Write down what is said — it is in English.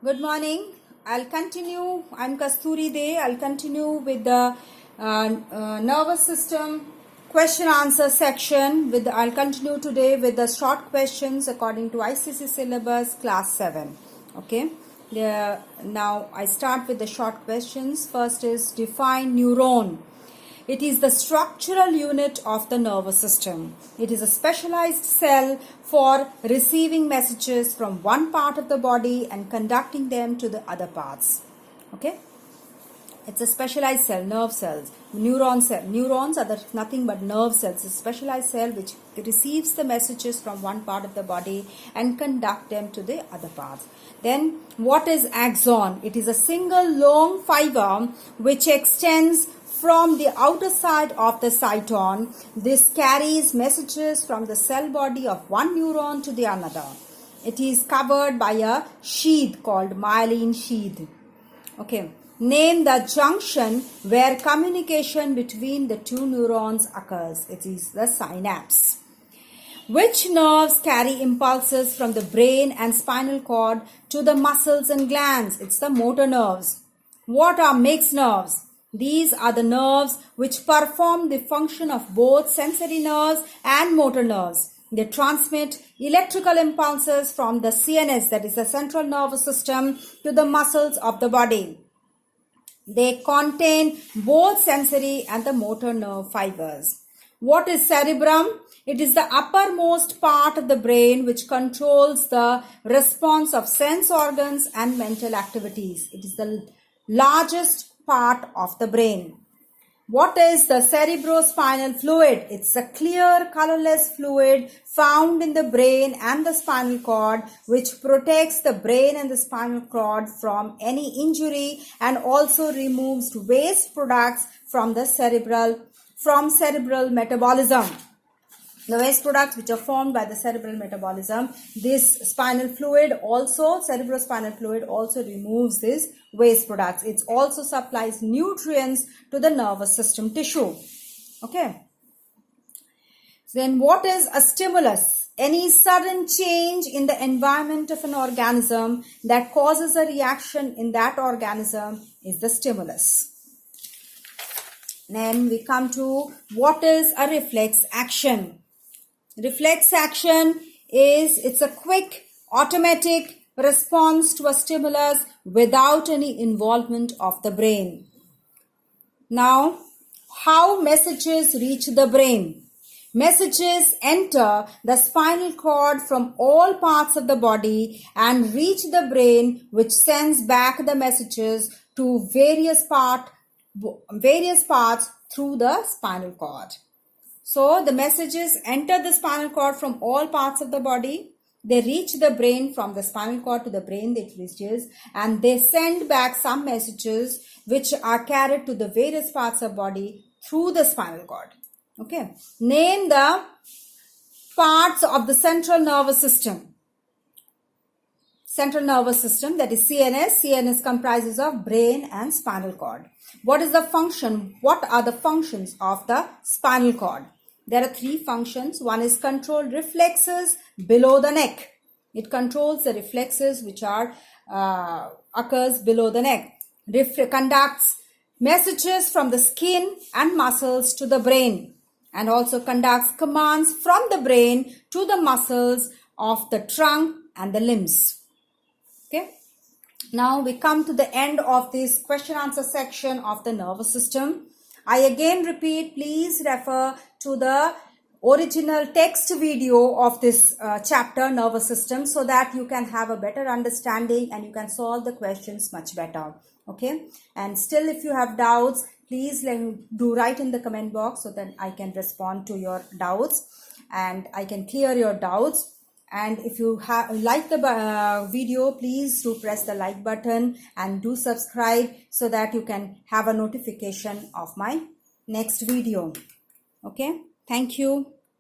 Good morning. I'll continue. I'm Kasturi De. I'll continue with the nervous system question answer section. I'll continue today with the short questions according to ICSE syllabus class 7. Okay. Now I start with the short questions. First is define neuron. It is the structural unit of the nervous system. It is a specialized cell for receiving messages from one part of the body and conducting them to the other parts. Okay? It's a specialized cell, nerve cells, neuron cell. Neurons are nothing but nerve cells. It's a specialized cell which receives the messages from one part of the body and conduct them to the other parts. Then what is axon? It is a single long fiber which extends from the outer side of the cyton. This carries messages from the cell body of one neuron to the another. It is covered by a sheath called myelin sheath. Okay. Name the junction where communication between the two neurons occurs. It is the synapse. Which nerves carry impulses from the brain and spinal cord to the muscles and glands? It's the motor nerves. What are mixed nerves? These are the nerves which perform the function of both sensory nerves and motor nerves. They transmit electrical impulses from the CNS, that is the central nervous system, to the muscles of the body. They contain both sensory and the motor nerve fibers. What is cerebrum? It is the uppermost part of the brain which controls the response of sense organs and mental activities. It is the largest part of the brain. What is the cerebrospinal fluid? It's a clear colorless fluid found in the brain and the spinal cord which protects the brain and the spinal cord from any injury and also removes waste products from cerebral metabolism. The waste products which are formed by the cerebral metabolism, this spinal fluid also, cerebrospinal fluid also removes these waste products. It also supplies nutrients to the nervous system tissue. Okay. Then what is a stimulus? Any sudden change in the environment of an organism that causes a reaction in that organism is the stimulus. Then we come to what is a reflex action. Reflex action it's a quick automatic response to a stimulus without any involvement of the brain. Now, how messages reach the brain? Messages enter the spinal cord from all parts of the body and reach the brain, which sends back the messages to various parts through the spinal cord. So the messages enter the spinal cord from all parts of the body. They reach the brain. From the spinal cord to the brain it reaches, and they send back some messages which are carried to the various parts of body through the spinal cord. Okay. Name the parts of the central nervous system. Central nervous system, that is CNS. CNS comprises of brain and spinal cord. What is the function? What are the functions of the spinal cord? There are three functions. One is control reflexes below the neck. It controls the reflexes which are occurs below the neck. Conducts messages from the skin and muscles to the brain, and also conducts commands from the brain to the muscles of the trunk and the limbs. Okay. Now we come to the end of this question answer section of the nervous system. I again repeat, please refer to the original text video of this chapter, nervous system, so that you can have a better understanding and you can solve the questions much better. Okay. And still, if you have doubts, please do write in the comment box so that I can respond to your doubts and I can clear your doubts. And if you like the video, please do press the like button and do subscribe so that you can have a notification of my next video. Okay. Thank you.